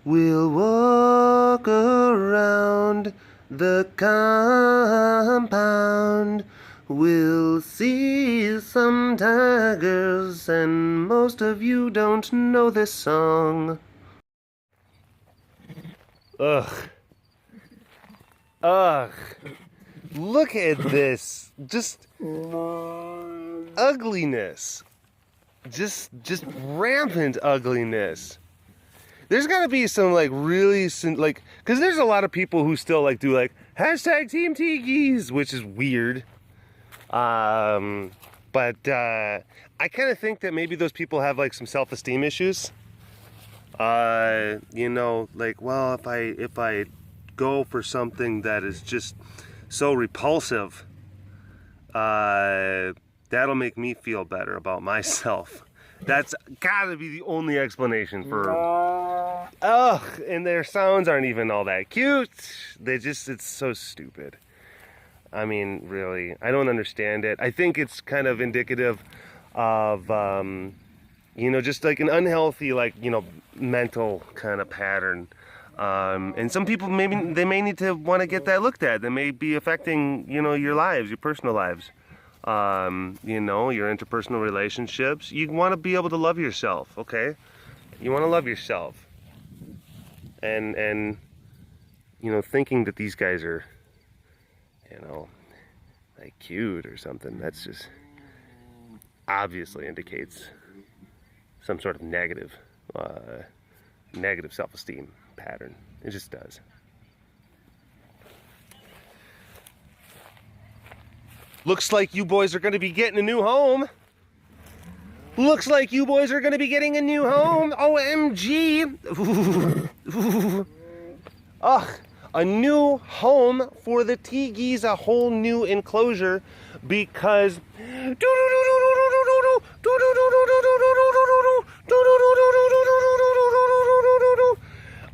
We'll walk around the compound. We'll see some tigers, and most of you don't know this song. Ugh. Ugh. Look at this. Just ugliness. Just rampant ugliness. There's gotta be some like really like, because there's a lot of people who still like do like hashtag Team Tikis, which is weird. But I kind of think that maybe those people have like some self-esteem issues. You know, like, well, if I go for something that is just so repulsive, that'll make me feel better about myself. That's gotta be the only explanation for. Ugh, and their sounds aren't even all that cute. It's so stupid. I mean, really, I don't understand it. I think it's kind of indicative of, you know, just like an unhealthy, like, you know, mental kind of pattern. And some people, maybe they may need to want to get that looked at. That may be affecting, you know, your lives, your personal lives. You know, your interpersonal relationships. You want to be able to love yourself, okay? You want to love yourself. And you know, thinking that these guys are, you know, like cute or something, that's just obviously indicates some sort of negative self-esteem pattern. It just does. Looks like you boys are going to be getting a new home. Looks like you boys are going to be getting a new home. OMG. Ugh. A new home for the Tigis, a whole new enclosure, because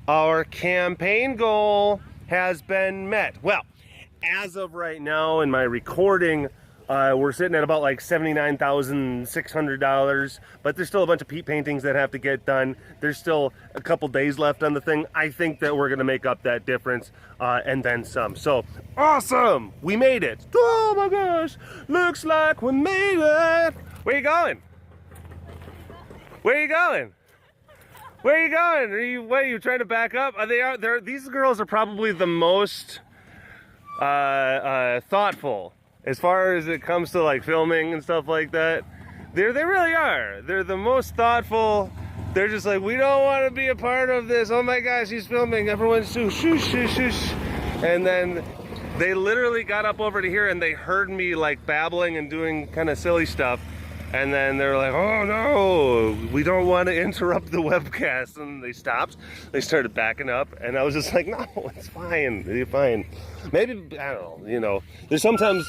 our campaign goal has been met. Well, as of right now in my recording, we're sitting at about like $79,600, but there's still a bunch of peat paintings that have to get done. There's still a couple days left on the thing. I think that we're gonna make up that difference and then some. So awesome, we made it. Oh my gosh, looks like we made it. Where you going? Where you going? Where are you going? Are you trying to back up? These girls are probably the most thoughtful as far as it comes to like filming and stuff like that. They really are. They're the most thoughtful. They're just like, we don't want to be a part of this. Oh my gosh, he's filming. Everyone's shush, shush, shush, shush. And then they literally got up over to here and they heard me like babbling and doing kind of silly stuff. And then they're like, oh no, we don't want to interrupt the webcast. And they stopped. They started backing up. And I was just like, no, it's fine. You're fine. Maybe, I don't know, you know. There's sometimes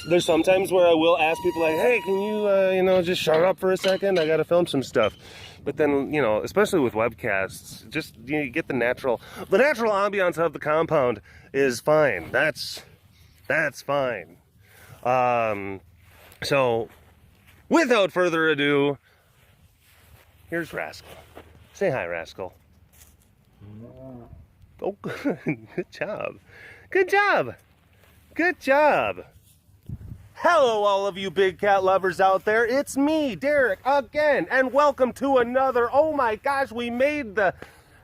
where I will ask people like, hey, can you, you know, just shut up for a second? I got to film some stuff. But then, you know, especially with webcasts, just, you know, you get the natural ambiance of the compound is fine. That's fine. So, without further ado, here's Rascal. Say hi, Rascal. Oh, good job. Good job. Good job. Hello, all of you big cat lovers out there. It's me, Derek, again, and welcome to another, oh my gosh, we made the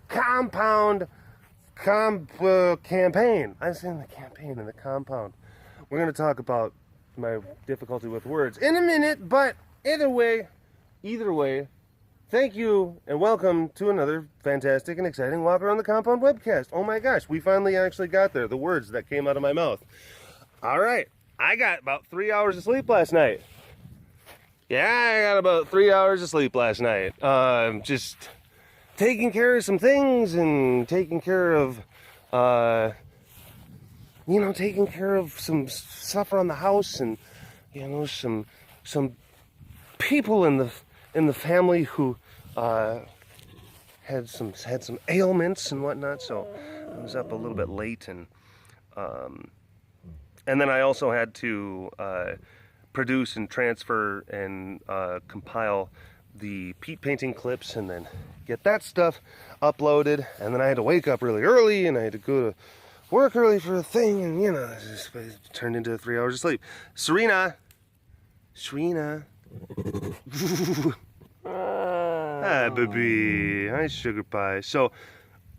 compound campaign. I'm saying the campaign and the compound. We're going to talk about my difficulty with words in a minute, but either way, thank you and welcome to another fantastic and exciting Walk Around the Compound webcast. Oh my gosh, we finally actually got there, the words that came out of my mouth. All right, I got about 3 hours of sleep last night. Yeah, I got about 3 hours of sleep last night. Just taking care of some things and taking care of, you know, taking care of some stuff around the house and, you know, some people in the family who had some ailments and whatnot. So I was up a little bit late, and then I also had to produce and transfer and compile the peat painting clips and then get that stuff uploaded. And then I had to wake up really early and I had to go to work early for a thing, and you know, it turned into 3 hours of sleep. Serena. Hi, baby. Hi, sugar pie. So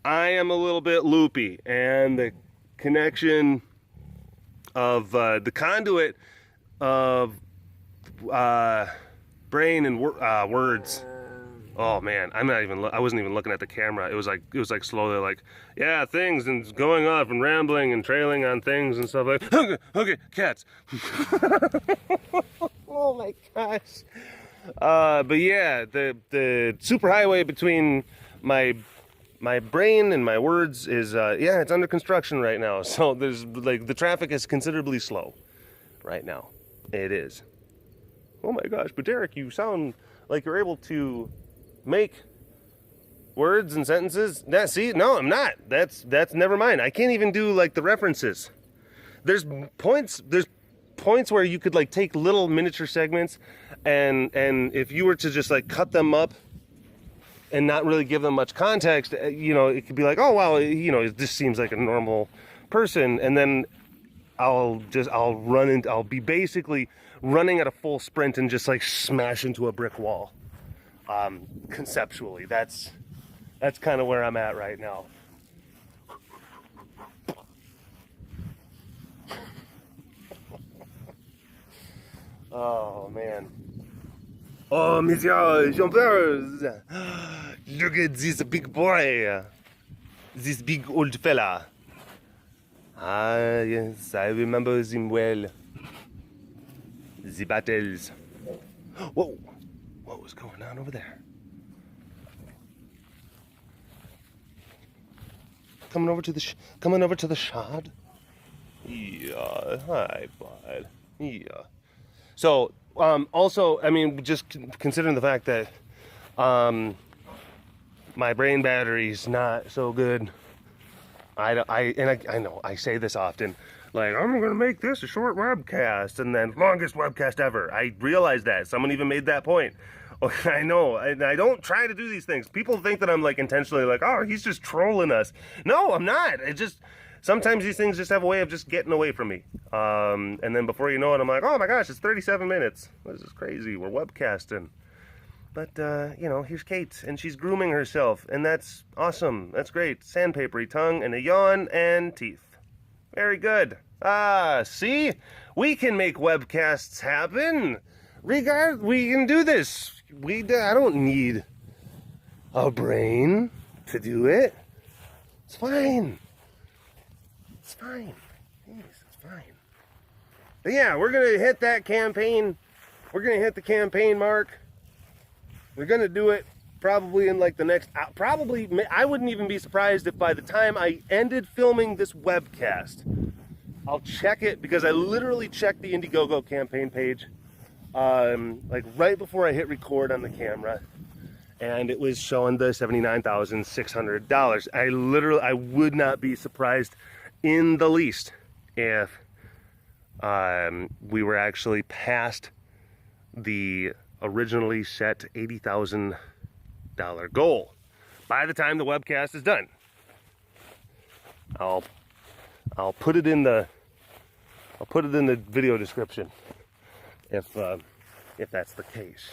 I am a little bit loopy, and the connection of the conduit of brain and words. Oh man, I wasn't even looking at the camera. It was like slowly like, yeah, things and going off and rambling and trailing on things and stuff like. Okay, cats. Oh my gosh. But yeah, the superhighway between my brain and my words is yeah, it's under construction right now. So there's like the traffic is considerably slow right now. It is. Oh my gosh, but Derek, you sound like you're able to make words and sentences. See, no, I'm not. That's never mind. I can't even do like the references. There's points where you could like take little miniature segments, and if you were to just like cut them up and not really give them much context, you know, it could be like, oh wow, you know, this seems like a normal person, and then I'll be basically running at a full sprint and just like smash into a brick wall. Conceptually, that's kind of where I'm at right now. Oh man. Oh, Monsieur Jean-Pierre, look at this big boy, this big old fella. Ah yes, I remember him well. The battles. Whoa. What was going on over there? Coming over to the shad. Yeah, hi, bud. Yeah. So, also, I mean, just considering the fact that my brain battery's not so good. I know I say this often. Like, I'm gonna make this a short webcast and then longest webcast ever. I realize that. Someone even made that point. I know, and I don't try to do these things. People think that I'm like intentionally like, oh, he's just trolling us. No, I'm not. It just, sometimes these things just have a way of just getting away from me. And then before you know it, I'm like, oh my gosh, it's 37 minutes. This is crazy. We're webcasting. But, you know, here's Kate, and she's grooming herself, and that's awesome. That's great. Sandpapery tongue and a yawn and teeth. Very good. Ah, see? We can make webcasts happen. We can do this. I don't need a brain to do it. It's fine. It's fine. Jeez, it's fine. But yeah, we're going to hit that campaign. We're going to hit the campaign mark. We're going to do it probably in like the next, I wouldn't even be surprised if by the time I ended filming this webcast, I'll check it, because I literally checked the Indiegogo campaign page like right before I hit record on the camera, and it was showing the $79,600. I would not be surprised in the least if we were actually past the originally set $80,000 goal by the time the webcast is done. I'll put it in the video description if that's the case.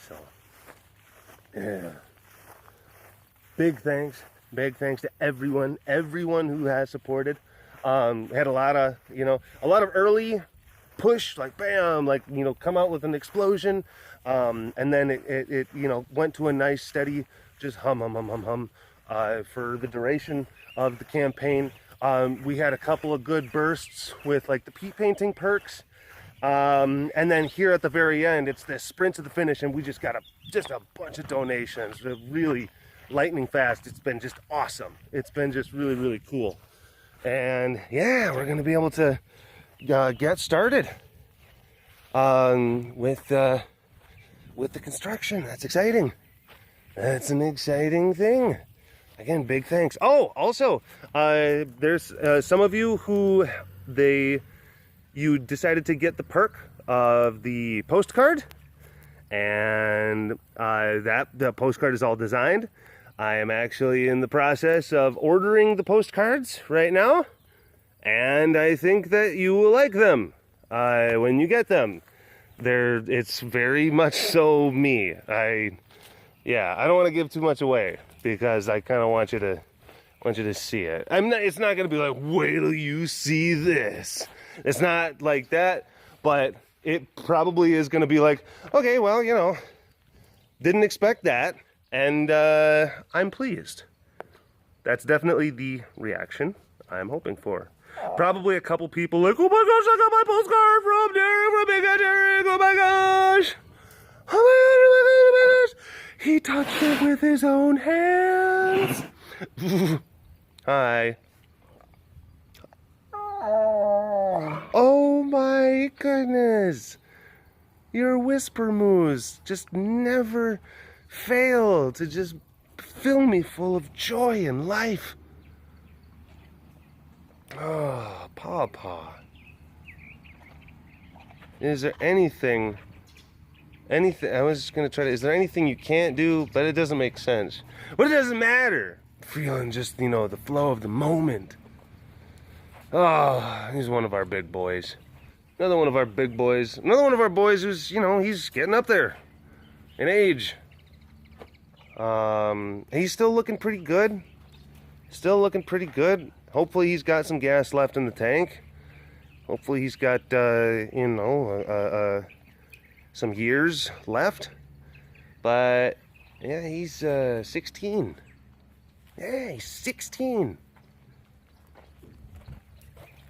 So yeah, big thanks to everyone who has supported. Had a lot of early push, like bam, like, you know, come out with an explosion, and then it you know, went to a nice steady just hum for the duration of the campaign. We had a couple of good bursts with like the peat painting perks, and then here at the very end, it's the sprint to the finish, and we just got a bunch of donations, really lightning fast. It's been just awesome. It's been just really, really cool. And yeah, we're gonna be able to get started with the construction. That's exciting. That's an exciting thing. Again, big thanks. Oh, also, there's some of you who you decided to get the perk of the postcard, And the postcard is all designed. I am actually in the process of ordering the postcards right now, and I think that you will like them when you get them. It's very much so me. I don't want to give too much away because I kind of want you to see it. It's not going to be like, wait till you see this. It's not like that, but it probably is going to be like, okay, well, didn't expect that. And I'm pleased. That's definitely the reaction I'm hoping for. Probably a couple people like, oh my gosh, I got my postcard from Derek, from BigCatDerek, oh my gosh. Oh my gosh, he touched it with his own hands. Hi. Oh my goodness. Your whisper moose just never fail to just fill me full of joy and life. Oh, Pawpaw. Is there anything, I was just going to try to, is there anything you can't do, but it doesn't make sense. But it doesn't matter. Feeling just, the flow of the moment. Oh, he's one of our big boys. Another one of our big boys. Another one of our boys who's, he's getting up there in age. He's still looking pretty good. Hopefully he's got some gas left in the tank. Hopefully he's got, some years left. But, yeah, he's 16. Yeah, he's 16.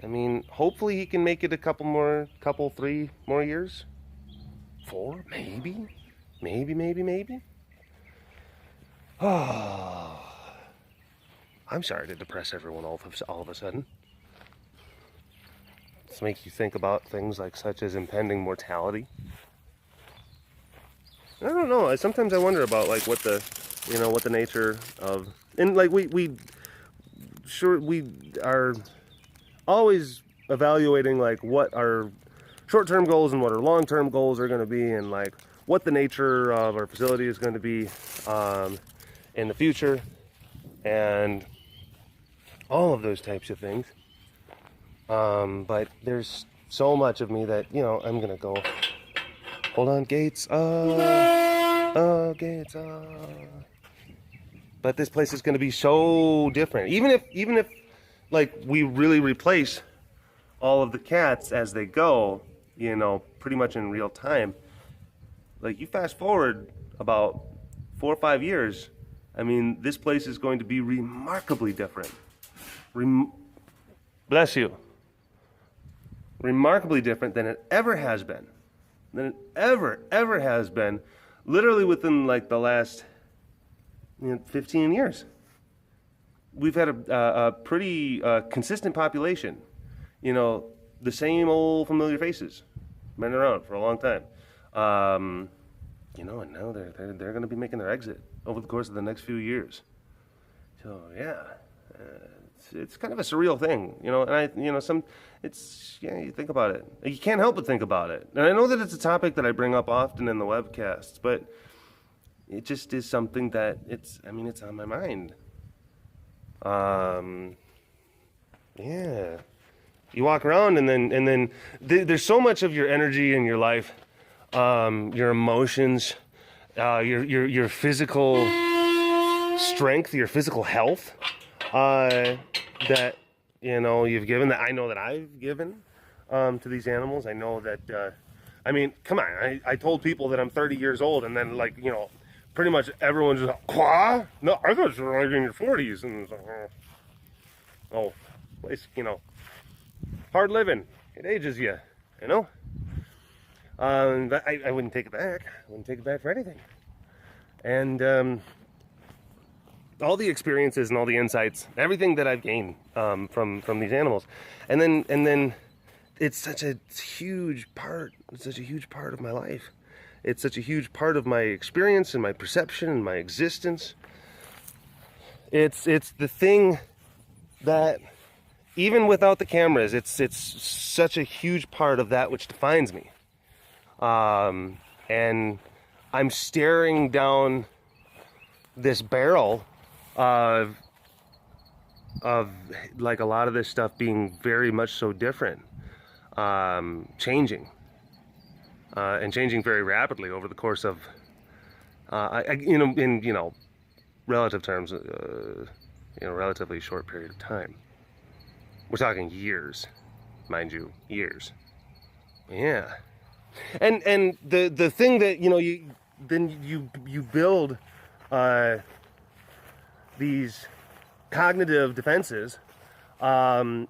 I mean, hopefully he can make it a couple, 3 more years. 4, maybe. Maybe. Oh, I'm sorry to depress everyone all of a sudden. This makes you think about things like such as impending mortality. I don't know. Sometimes I wonder about like what the nature of, and like we are always evaluating like what our short-term goals and what our long-term goals are going to be, and like what the nature of our facility is going to be in the future, and all of those types of things. But there's so much of me that, I'm going to go, hold on, Gates, Gates, But this place is going to be so different. Even if like we really replace all of the cats as they go, pretty much in real time. Like you fast forward about 4 or 5 years, I mean, this place is going to be remarkably different. Bless you. Remarkably different than it ever has been. Than it ever has been. Literally within like the last 15 years. We've had a pretty consistent population. The same old familiar faces. Been around for a long time. And now they're going to be making their exit over the course of the next few years. So yeah, it's kind of a surreal thing, and you think about it. You can't help but think about it. And I know that it's a topic that I bring up often in the webcasts, but it just is something that it's on my mind. Yeah. You walk around and then there's so much of your energy in your life, your emotions, your physical strength, your physical health, that you've given, that I know that I've given to these animals. I know that come on, I told people that I'm 30 years old, and then pretty much everyone's just like, "What? No, I thought you were like in your 40s." And it's like, it's, hard living, it ages you, But I wouldn't take it back. I wouldn't take it back for anything. And all the experiences and all the insights, everything that I've gained from these animals, and then it's such a huge part. It's such a huge part of my life. It's such a huge part of my experience and my perception and my existence. It's the thing that, even without the cameras, it's such a huge part of that which defines me. And I'm staring down this barrel of like a lot of this stuff being very much so different, changing, and changing very rapidly over the course of, in relative terms, relatively short period of time. We're talking years, mind you, years. Yeah, and the thing that you build these cognitive defenses, and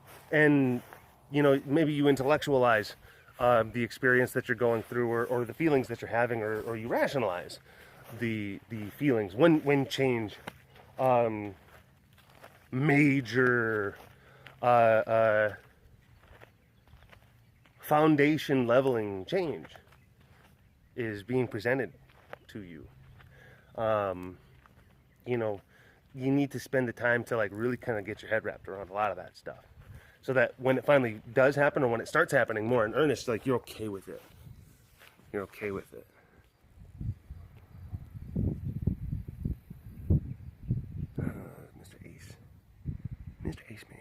maybe you intellectualize the experience that you're going through, or the feelings that you're having, or you rationalize the feelings when change, major foundation leveling change is being presented to you. You need to spend the time to like really kind of get your head wrapped around a lot of that stuff, so that when it finally does happen, or when it starts happening more in earnest, like you're okay with it. You're okay with it. Mr. Ace Man.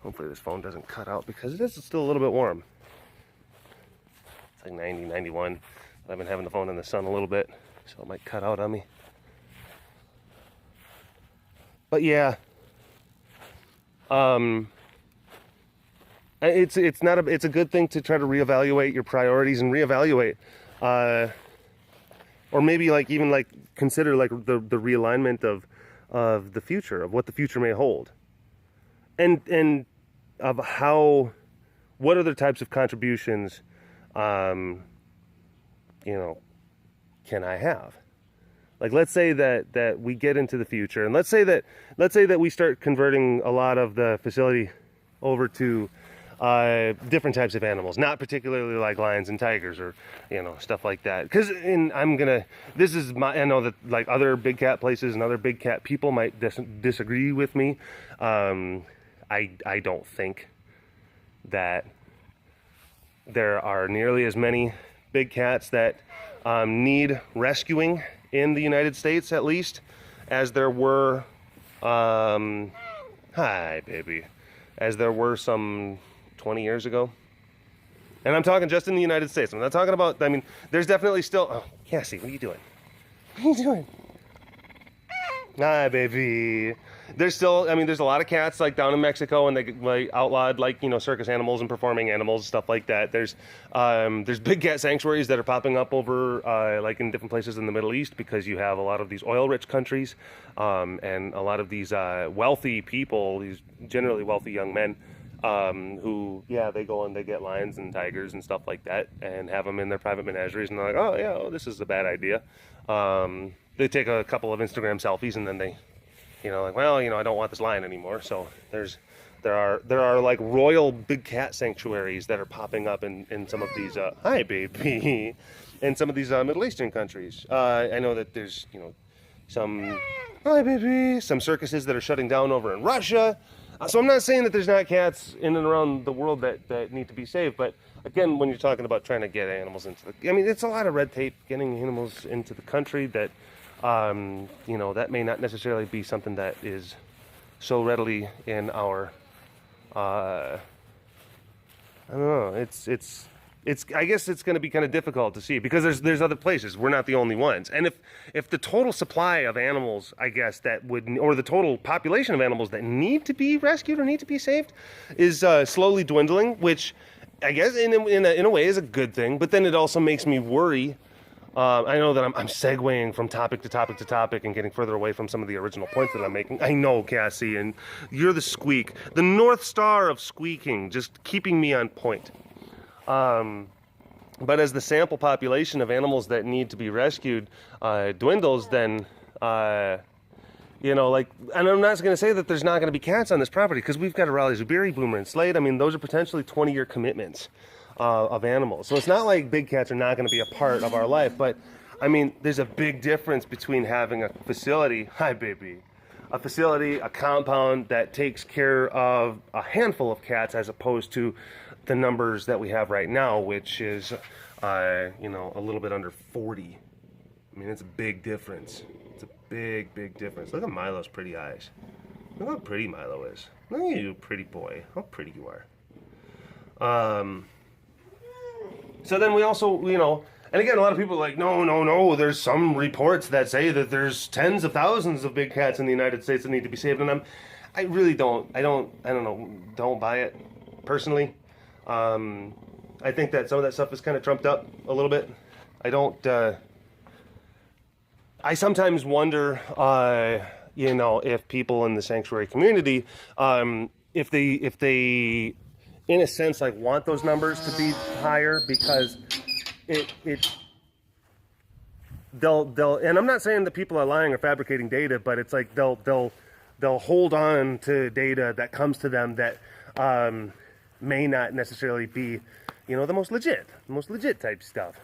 Hopefully this phone doesn't cut out, because it is still a little bit warm. It's like 90, 91. I've been having the phone in the sun a little bit, so it might cut out on me. But yeah, it's a good thing to try to reevaluate your priorities and reevaluate, or maybe even consider the realignment of the future, of what the future may hold, and of what other types of contributions, can I have? Like, let's say that we get into the future, and let's say that we start converting a lot of the facility over to different types of animals, not particularly like lions and tigers, or stuff like that. Because I know that like other big cat places and other big cat people might disagree with me. I don't think that there are nearly as many big cats that need rescuing in the United States, at least, as there were hi baby, as there were some 20 years ago. And I'm talking just in the United States. I'm not talking about, there's definitely still, oh, Cassie, what are you doing? What are you doing? Hi, baby. There's still, there's a lot of cats like down in Mexico, and they outlawed circus animals and performing animals, stuff like that. There's big cat sanctuaries that are popping up over in different places in the Middle East, because you have a lot of these oil-rich countries, and a lot of these wealthy people, these generally wealthy young men, who they go and they get lions and tigers and stuff like that, and have them in their private menageries, and they're like, this is a bad idea. They take a couple of Instagram selfies, and then they, I don't want this lion anymore. So there are like royal big cat sanctuaries that are popping up in some of these hi baby, in some of these Middle Eastern countries. I know that there's some hi baby, some circuses that are shutting down over in Russia. So I'm not saying that there's not cats in and around the world that need to be saved, but again, when you're talking about trying to get animals into it's a lot of red tape getting animals into the country that, that may not necessarily be something that is so readily in our, I don't know, I guess it's going to be kind of difficult to see, because there's other places. We're not the only ones. And if the total supply of animals, I guess, or the total population of animals that need to be rescued or need to be saved is slowly dwindling, which I guess in a way is a good thing, but then it also makes me worry. I know that I'm segueing from topic to topic to topic and getting further away from some of the original points that I'm making. I know, Cassie, and you're the squeak, the North Star of squeaking, just keeping me on point. But as the sample population of animals that need to be rescued dwindles, then, and I'm not going to say that there's not going to be cats on this property, because we've got a Raleigh Zubiri, Boomer, and Slade. Those are potentially 20-year commitments of animals. So it's not like big cats are not going to be a part of our life, but, there's a big difference between having a facility, hi baby, a facility, a compound that takes care of a handful of cats, as opposed to the numbers that we have right now, which is, a little bit under 40 I mean, it's a big difference. It's a big, big difference. Look at Milo's pretty eyes. Look how pretty Milo is. Look at you, pretty boy. How pretty you are. So then we also, you know, and again, a lot of people are like, no, there's some reports that say that there's tens of thousands of big cats in the United States that need to be saved, and I really don't buy it, personally. I think that some of that stuff is kind of trumped up a little bit. I sometimes wonder, you know, if people in the sanctuary community, if they, in a sense, like want those numbers to be higher, because they'll, and I'm not saying that people are lying or fabricating data, but it's like they'll hold on to data that comes to them that may not necessarily be, you know, the most legit type stuff,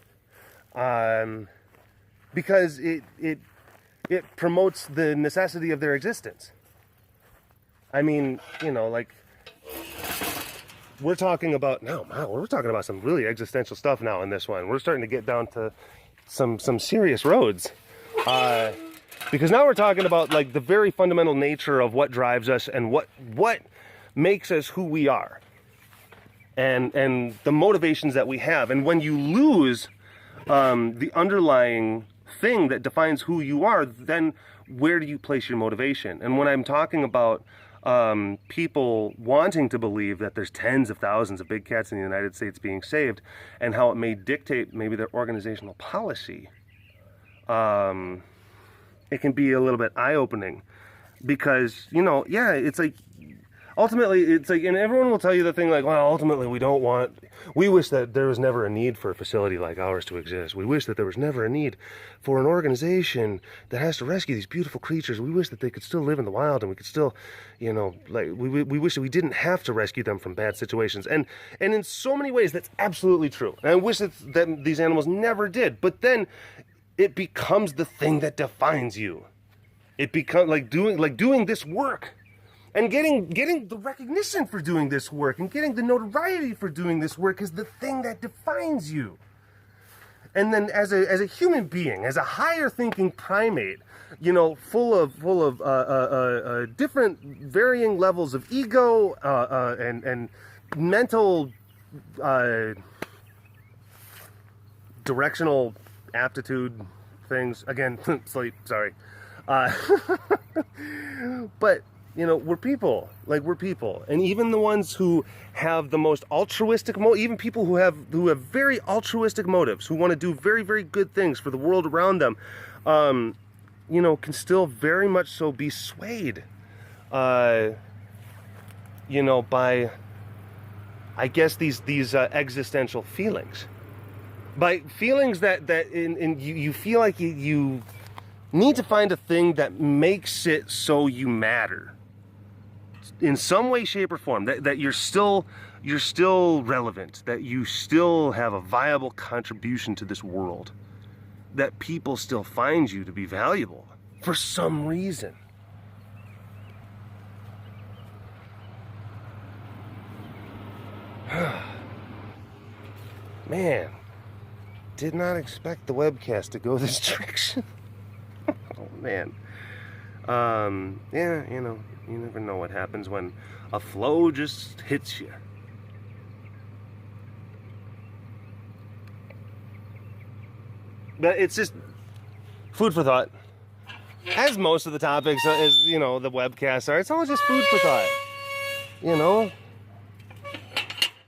because it promotes the necessity of their existence. I mean, you know, like, we're talking about now, wow, we're talking about some really existential stuff now in this one. We're starting to get down to some serious roads, because now we're talking about like the very fundamental nature of what drives us and what makes us who we are, and the motivations that we have. And when you lose the underlying thing that defines who you are, then where do you place your motivation? And when I'm talking about people wanting to believe that there's tens of thousands of big cats in the United States being saved, and how it may dictate maybe their organizational policy, it can be a little bit eye-opening, because, you know, yeah, it's like, ultimately, it's like, and everyone will tell you the thing like, well, ultimately, we wish that there was never a need for a facility like ours to exist. We wish that there was never a need for an organization that has to rescue these beautiful creatures. We wish that they could still live in the wild, and we could still, you know, like, we wish that we didn't have to rescue them from bad situations. And in so many ways, that's absolutely true. And I wish that these animals never did. But then it becomes the thing that defines you. It becomes like doing this work, and getting the recognition for doing this work, and getting the notoriety for doing this work is the thing that defines you. And then as a human being, as a higher thinking primate, you know, full of different varying levels of ego and mental directional aptitude things. Again, sleep, sorry. But, you know, we're people. And even the ones who have the most altruistic even people who have very altruistic motives, who want to do very, very good things for the world around them, you know, can still very much so be swayed, you know, by, I guess, these existential feelings. By feelings that you feel like you need to find a thing that makes it so you matter in some way, shape, or form, that you're still relevant, that you still have a viable contribution to this world, that people still find you to be valuable for some reason. Man, did not expect the webcast to go this direction. Oh man. Yeah, you know, you never know what happens when a flow just hits you. But it's just food for thought. As most of the topics, as you know, the webcasts are, it's all just food for thought. You know?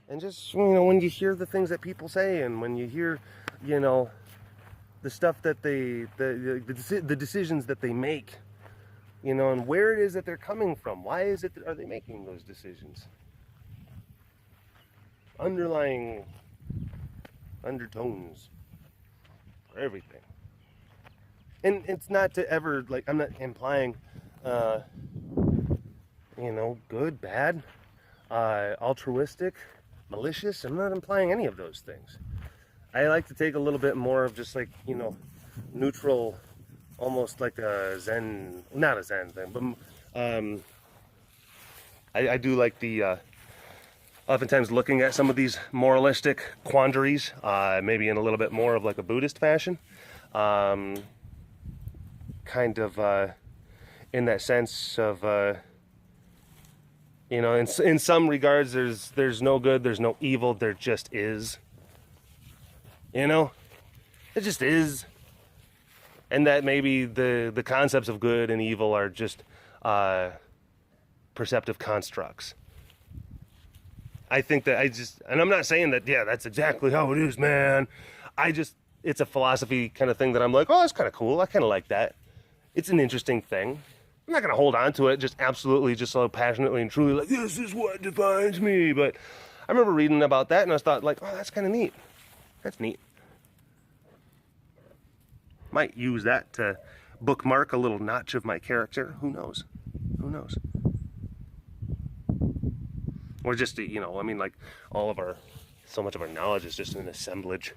And just, you know, when you hear the things that people say, and when you hear, you know, the stuff that the decisions that they make, you know, and where it is that they're coming from. Why is it are they making those decisions? Underlying undertones for everything. And it's not to ever, like, I'm not implying, you know, good, bad, altruistic, malicious. I'm not implying any of those things. I like to take a little bit more of just, like, you know, neutral, almost like a Zen, not a Zen thing, but I do like the oftentimes looking at some of these moralistic quandaries, maybe in a little bit more of like a Buddhist fashion, kind of in that sense of you know, in some regards there's no good, there's no evil, there just is. You know, it just is. And that maybe the concepts of good and evil are just perceptive constructs. I think that and I'm not saying that, yeah, that's exactly how it is, man. It's a philosophy kind of thing that I'm like, oh, that's kind of cool. I kind of like that. It's an interesting thing. I'm not going to hold on to it just absolutely, just so passionately and truly like, this is what defines me. But I remember reading about that and I thought like, oh, that's kind of neat. That's neat. Might use that to bookmark a little notch of my character. Who knows? Who knows? Or just, you know, I mean, like so much of our knowledge is just an assemblage.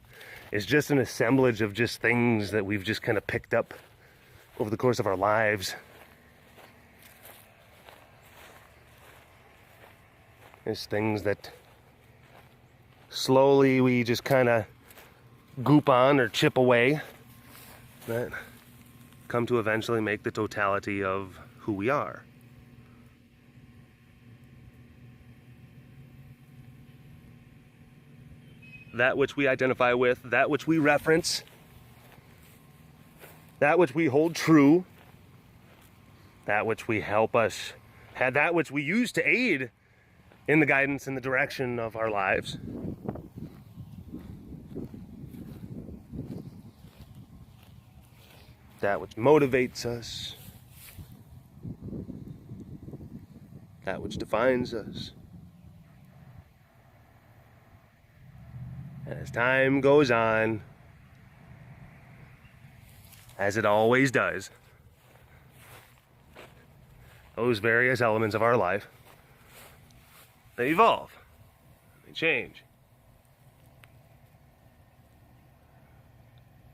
It's just an assemblage of just things that we've just kind of picked up over the course of our lives. There's things that slowly we just kind of goop on or chip away that come to eventually make the totality of who we are. That which we identify with, that which we reference, that which we hold true, that which we help us, that which we use to aid in the guidance and the direction of our lives. That which motivates us, that which defines us. And as time goes on, as it always does, those various elements of our life, they evolve, they change.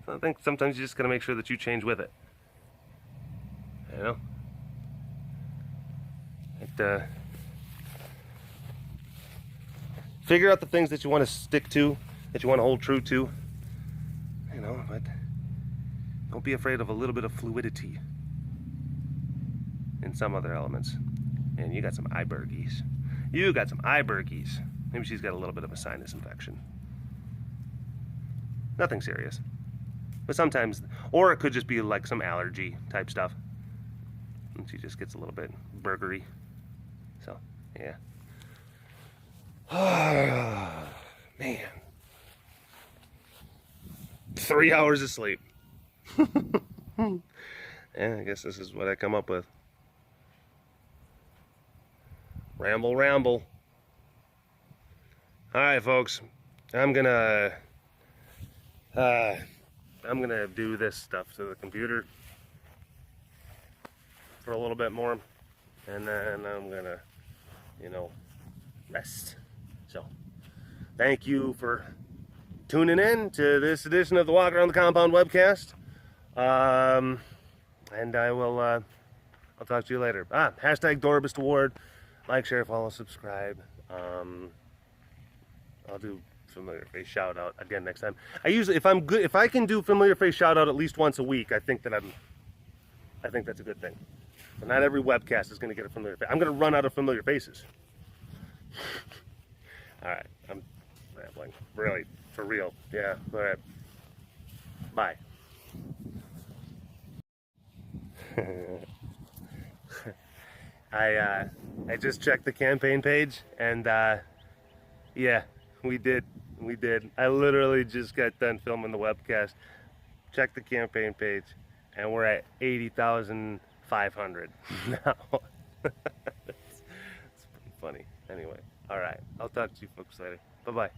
So I think sometimes you just gotta make sure that you change with it. You know? Figure out the things that you want to stick to, that you want to hold true to, you know, but don't be afraid of a little bit of fluidity in some other elements. And you got some Ibergies. You got some Ibergies. Maybe she's got a little bit of a sinus infection. Nothing serious. But sometimes, or it could just be like some allergy type stuff. And she just gets a little bit burgery. So, yeah. Man. 3 hours of sleep. Yeah, I guess this is what I come up with. Ramble, ramble. Alright, folks. I'm gonna do this stuff to the computer for a little bit more, and then I'm gonna, you know, rest. So, thank you for tuning in to this edition of the Walk Around the Compound webcast. And I will, I'll talk to you later. Hashtag Dorabist Award. Like, share, follow, subscribe. I'll do familiar face shout out again next time. I usually, if I can do familiar face shout out at least once a week, I think that's a good thing. But not every webcast is going to get a familiar face. I'm going to run out of familiar faces. All right, I'm rambling. Really, for real. Yeah. All right. Bye. I just checked the campaign page, and yeah, we did. I literally just got done filming the webcast. Check the campaign page, and we're at 80,500 now. It's pretty funny. Anyway, all right. I'll talk to you folks later. Bye-bye.